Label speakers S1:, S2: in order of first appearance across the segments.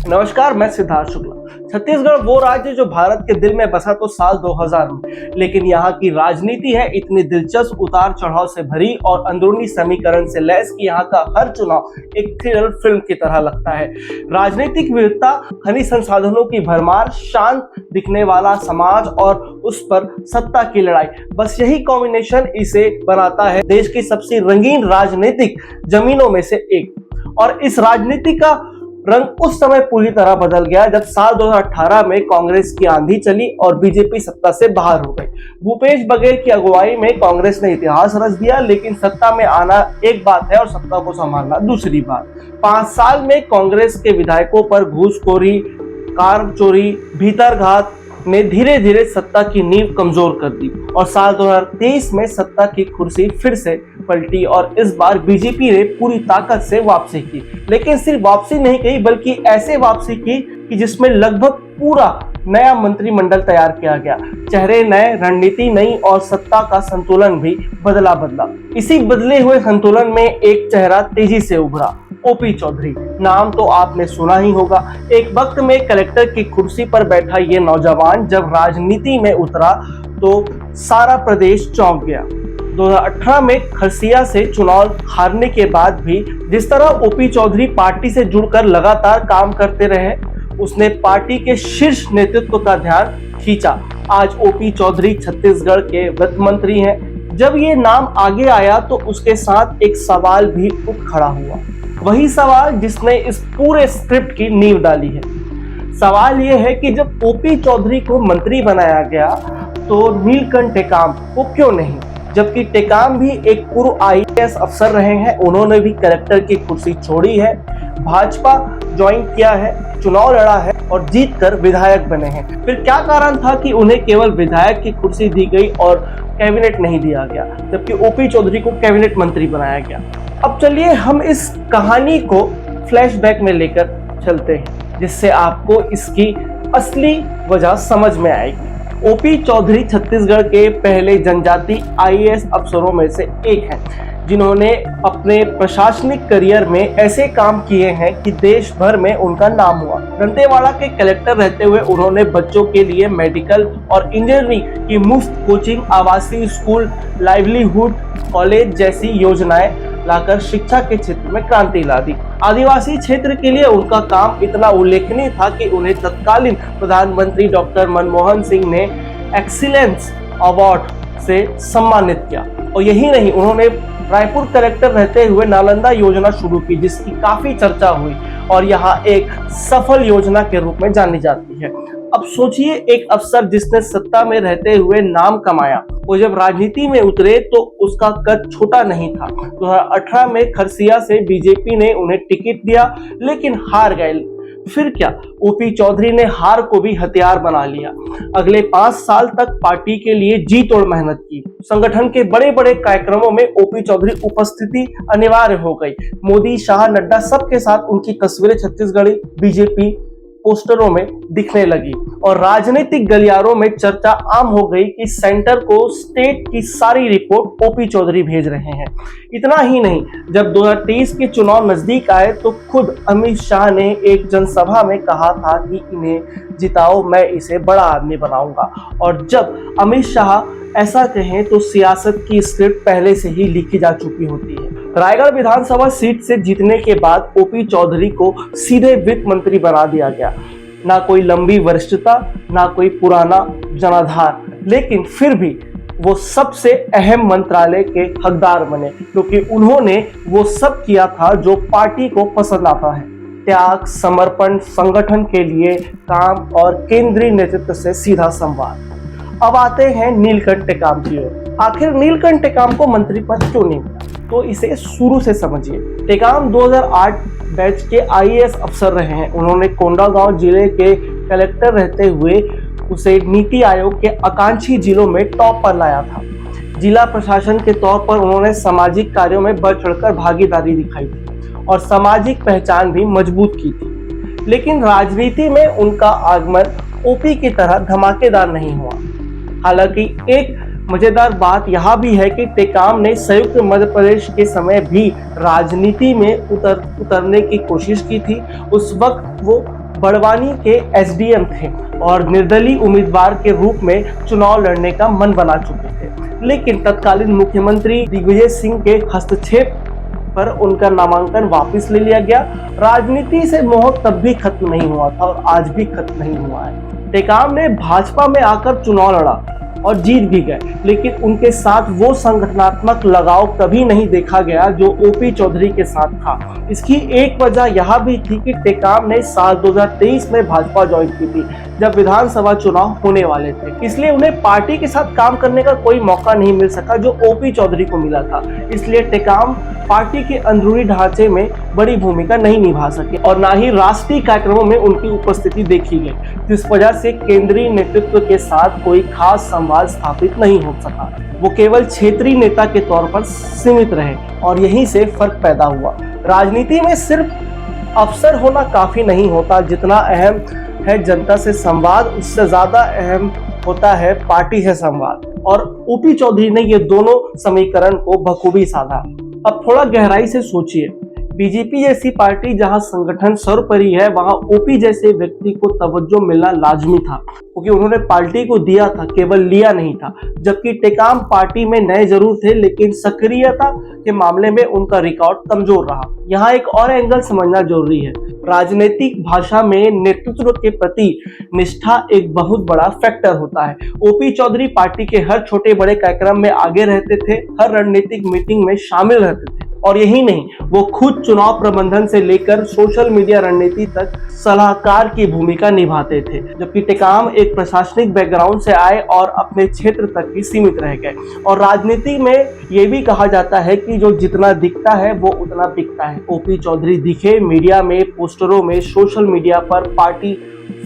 S1: नमस्कार, मैं सिद्धार्थ शुक्ला। छत्तीसगढ़ वो राज्य जो भारत के दिल में बसा तो साल 2000 में, लेकिन यहाँ की राजनीति है इतनी दिलचस्प, उतार चढ़ाव से भरी और अंदरूनी समीकरण से लैस कि यहाँ का हर चुनाव एक थ्रिलर फिल्म की तरह लगता है। राजनीतिक विविधता, खनिज संसाधनों की भरमार, शांत दिखने वाला समाज और उस पर सत्ता की लड़ाई, बस यही कॉम्बिनेशन इसे बनाता है देश की सबसे रंगीन राजनीतिक जमीनों में से एक। और इस राजनीति का रंग उस समय पूरी तरह बदल गया जब साल 2018 में कांग्रेस की आंधी चली और बीजेपी सत्ता से बाहर हो गई। भूपेश बघेल की अगुवाई में कांग्रेस ने इतिहास रच दिया, लेकिन सत्ता में आना एक बात है और सत्ता को संभालना दूसरी बात। 5 साल में कांग्रेस के विधायकों पर घूसखोरी, कार चोरी, भीतरघात ने धीरे धीरे सत्ता की नींव कमजोर कर दी और साल 2023 में सत्ता की कुर्सी फिर से पलटी और इस बार बीजेपी ने पूरी ताकत से वापसी की। लेकिन सिर्फ वापसी नहीं की, बल्कि ऐसे वापसी की कि जिसमें लगभग पूरा नया मंत्रिमंडल तैयार किया गया। चेहरे नए, रणनीति नई और सत्ता का संतुलन भी बदला। इसी बदले हुए संतुलन में एक चेहरा तेजी से उभरा, ओपी चौधरी। नाम तो आपने सुना ही होगा। एक वक्त में कलेक्टर की कुर्सी पर बैठा ये नौजवान जब राजनीति में उतरा तो सारा प्रदेश चौंक गया। 2018 में खरसिया से चुनाव हारने के बाद भी जिस तरह ओपी चौधरी पार्टी से जुड़कर लगातार काम करते रहे, उसने पार्टी के शीर्ष नेतृत्व का ध्यान खींचा। आज ओपी चौधरी छत्तीसगढ़ के वित्त मंत्री हैं। जब ये नाम आगे आया तो उसके साथ एक सवाल भी उठ खड़ा हुआ, वही सवाल जिसने इस पूरे स्क्रिप्ट की नींव डाली है। सवाल यह है कि जब ओपी चौधरी को मंत्री बनाया गया तो नीलकंठ टेकाम को क्यों नहीं, जबकि टेकाम भी एक पूर्व आईएएस अफसर रहे हैं। उन्होंने भी कलेक्टर की कुर्सी छोड़ी है, भाजपा ज्वाइन किया है, चुनाव लड़ा है और जीतकर विधायक बने हैं। फिर क्या कारण था कि उन्हें केवल विधायक की कुर्सी दी गई और कैबिनेट नहीं दिया गया, जबकि ओपी चौधरी को कैबिनेट मंत्री बनाया गया? अब चलिए हम इस कहानी को फ्लैशबैक में लेकर चलते हैं, जिससे आपको इसकी असली वजह समझ में आएगी। ओपी चौधरी छत्तीसगढ़ के पहले जनजाति आईएएस अफसरों में से एक हैं, जिन्होंने अपने प्रशासनिक करियर में ऐसे काम किए हैं कि देश भर में उनका नाम हुआ। दंतेवाड़ा के कलेक्टर रहते हुए उन्होंने बच्चों के लिए मेडिकल और इंजीनियरिंग की मुफ्त कोचिंग, आवासीय स्कूल, लाइवलीहुड कॉलेज जैसी योजनाएं लाकर शिक्षा के क्षेत्र में क्रांति ला दी। आदिवासी क्षेत्र के लिए उनका काम इतना उल्लेखनीय था कि उन्हें तत्कालीन प्रधानमंत्री डॉक्टर मनमोहन सिंह ने एक्सीलेंस अवार्ड से सम्मानित किया। और यही नहीं, उन्होंने रायपुर कलेक्टर रहते हुए नालंदा योजना शुरू की, जिसकी काफी चर्चा हुई और यहाँ एक सफल योजना के रूप में जानी जाती है। अब सोचिए, एक अफसर जिसने सत्ता में रहते हुए नाम कमाया, वो जब राजनीति में उतरे तो उसका कद छोटा नहीं था। 2018 में खरसिया से बीजेपी ने उन्हें टिकट दिया, लेकिन हार गए। फिर क्या, ओपी चौधरी ने हार को भी हथियार बना लिया। अगले 5 साल तक पार्टी के लिए जी तोड़ मेहनत की। संगठन के बड़े बड़े कार्यक्रमों में ओपी चौधरी उपस्थिति अनिवार्य हो गई। मोदी, शाह, नड्डा सबके साथ उनकी तस्वीरें छत्तीसगढ़ी बीजेपी पोस्टरों में दिखने लगी और राजनीतिक गलियारों में चर्चा आम हो गई कि सेंटर को स्टेट की सारी रिपोर्ट ओपी चौधरी भेज रहे हैं। इतना ही नहीं, जब 2023 के चुनाव नजदीक आए तो खुद अमित शाह ने एक जनसभा में कहा था कि इन्हें जिताओ, मैं इसे बड़ा आदमी बनाऊंगा। और जब अमित शाह ऐसा कहें तो सियासत की स्क्रिप्ट पहले से ही लिखी जा चुकी होती है। रायगढ़ विधानसभा सीट से जीतने के बाद ओपी चौधरी को सीधे वित्त मंत्री बना दिया गया। ना कोई लंबी वरिष्ठता, ना कोई पुराना जनाधार, लेकिन फिर भी वो सबसे अहम मंत्रालय के हकदार बने, क्योंकि उन्होंने वो सब किया था जो पार्टी को पसंद आता है। त्याग, समर्पण, संगठन के लिए काम और केंद्रीय नेतृत्व से सीधा संवाद। अब आते हैं नीलकंठ टेकाम की ओर। आखिर नीलकंठ टेकाम को मंत्री पद क्यों नहीं मिला, तो इसे शुरू से समझिए। टेकाम 2008 बैच के आईएएस अफसर रहे हैं। उन्होंने कोंडागांव जिले के कलेक्टर रहते हुए उसे नीति आयोग के आकांक्षी जिलों में टॉप पर लाया था। जिला प्रशासन के तौर पर उन्होंने सामाजिक कार्यों में बढ़ चढ़कर भागीदारी दिखाई थी और सामाजिक पहचान भी मजबूत की थी। लेकिन राजनीति में उनका आगमन ओपी की तरह धमाकेदार नहीं हुआ। हालांकि एक मजेदार बात यह भी है कि टेकाम ने संयुक्त मध्य प्रदेश के समय भी राजनीति में उतरने की कोशिश की थी। उस वक्त वो बड़वानी के एसडीएम थे और निर्दलीय उम्मीदवार के रूप में चुनाव लड़ने का मन बना चुके थे, लेकिन तत्कालीन मुख्यमंत्री दिग्विजय सिंह के हस्तक्षेप पर उनका नामांकन वापस ले लिया गया। राजनीति से मोह तब भी खत्म नहीं हुआ था और आज भी खत्म नहीं हुआ है। टेकाम ने भाजपा में आकर चुनाव लड़ा और जीत भी गए, लेकिन उनके साथ वो संगठनात्मक लगाव कभी नहीं देखा गया जो ओपी चौधरी के साथ था। इसकी एक वजह यह भी थी कि टेकाम ने साल 2023 में भाजपा ज्वाइन की थी, जब विधानसभा चुनाव होने वाले थे, इसलिए उन्हें पार्टी के साथ काम करने का कोई मौका नहीं मिल सका जो ओपी चौधरी को मिला था। इसलिए टेकाम पार्टी के अंदरूनी ढांचे में बड़ी भूमिका नहीं निभा सके और ना ही राष्ट्रीय कार्यक्रमों में उनकी उपस्थिति देखी गई, जिस वजह से केंद्रीय नेतृत्व के साथ कोई खास संवाद स्थापित नहीं हो सका। वो केवल क्षेत्रीय नेता के तौर पर सीमित रहे और यहीं से फर्क पैदा हुआ। राजनीति में सिर्फ अफसर होना काफी नहीं होता, जितना अहम है जनता से संवाद, उससे ज्यादा अहम होता है पार्टी से संवाद। और ओपी चौधरी ने ये दोनों समीकरण को बखूबी साधा। अब थोड़ा गहराई से सोचिए, बीजेपी जैसी पार्टी जहां संगठन सर्वोपरि है, वहां ओपी जैसे व्यक्ति को तवज्जो मिलना लाजमी था, क्योंकि उन्होंने पार्टी को दिया था, केवल लिया नहीं था। जबकि टेकाम पार्टी में नए जरूर थे, लेकिन सक्रियता के मामले में उनका रिकॉर्ड कमजोर रहा। यहाँ एक और एंगल समझना जरूरी है। राजनीतिक भाषा में नेतृत्व के प्रति निष्ठा एक बहुत बड़ा फैक्टर होता है। ओपी चौधरी पार्टी के हर छोटे बड़े कार्यक्रम में आगे रहते थे, हर रणनीतिक मीटिंग में शामिल रहते थे, और यही नहीं, वो खुद चुनाव प्रबंधन से लेकर सोशल मीडिया रणनीति तक सलाहकार की भूमिका निभाते थे। जबकि टेकाम एक प्रशासनिक बैकग्राउंड से आए और अपने क्षेत्र तक ही सीमित रह गए। और राजनीति में ये भी कहा जाता है कि जो जितना दिखता है वो उतना बिकता है। ओपी चौधरी दिखे मीडिया में, पोस्टरों में, सोशल मीडिया पर, पार्टी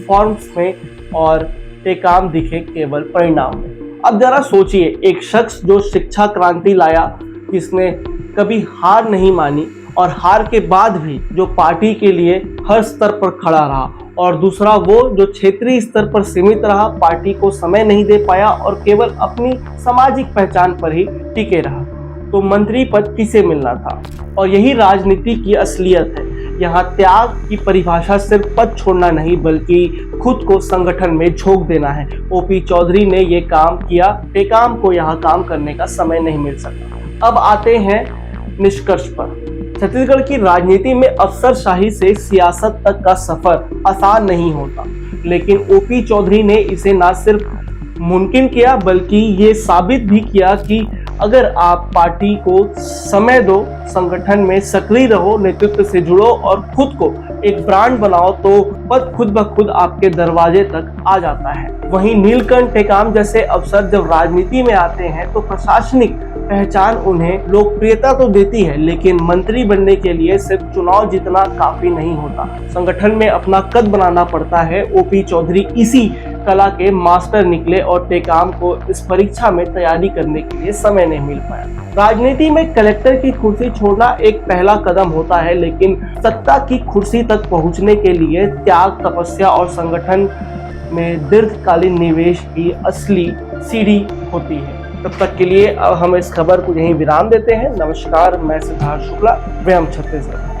S1: फॉर्म्स में, और टेकाम दिखे केवल परिणाम में। अब जरा सोचिए, एक शख्स जो शिक्षा क्रांति लाया, जिसने कभी हार नहीं मानी और हार के बाद भी जो पार्टी के लिए हर स्तर पर खड़ा रहा, और दूसरा वो जो क्षेत्रीय स्तर पर सीमित रहा, पार्टी को समय नहीं दे पाया और केवल अपनी सामाजिक पहचान पर ही टिके रहा। तो मंत्री पद किसे मिलना था? और यही राजनीति की असलियत है। यहाँ त्याग की परिभाषा सिर्फ पद छोड़ना नहीं, बल्कि खुद को संगठन में झोंक देना है। ओपी चौधरी ने ये काम किया, टेकाम को यहाँ काम करने का समय नहीं मिल सका। अब आते हैं निष्कर्ष पर। छत्तीसगढ़ की राजनीति में अफसरशाही से सियासत तक का सफर आसान नहीं होता, लेकिन ओपी चौधरी ने इसे न सिर्फ मुमकिन किया, बल्कि ये साबित भी किया कि अगर आप पार्टी को समय दो, संगठन में सक्रिय रहो, नेतृत्व से जुड़ो और खुद को एक ब्रांड बनाओ, तो पद खुद ब खुद आपके दरवाजे तक आ जाता है। वहीं नीलकंठ टेकाम जैसे अफसर जब राजनीति में आते हैं तो प्रशासनिक पहचान उन्हें लोकप्रियता तो देती है, लेकिन मंत्री बनने के लिए सिर्फ चुनाव जीतना काफी नहीं होता, संगठन में अपना कद बनाना पड़ता है। ओपी चौधरी इसी कला के मास्टर निकले और टेकाम को इस परीक्षा में तैयारी करने के लिए समय नहीं मिल पाया। राजनीति में कलेक्टर की कुर्सी छोड़ना एक पहला कदम होता है, लेकिन सत्ता की कुर्सी तक पहुंचने के लिए त्याग, तपस्या और संगठन में दीर्घकालीन निवेश की असली सीढ़ी होती है। तब तक के लिए अब हम इस खबर को यहीं विराम देते हैं। नमस्कार, मैं सिद्धार्थ शुक्ला, व्यायाम छत्तीसगढ़।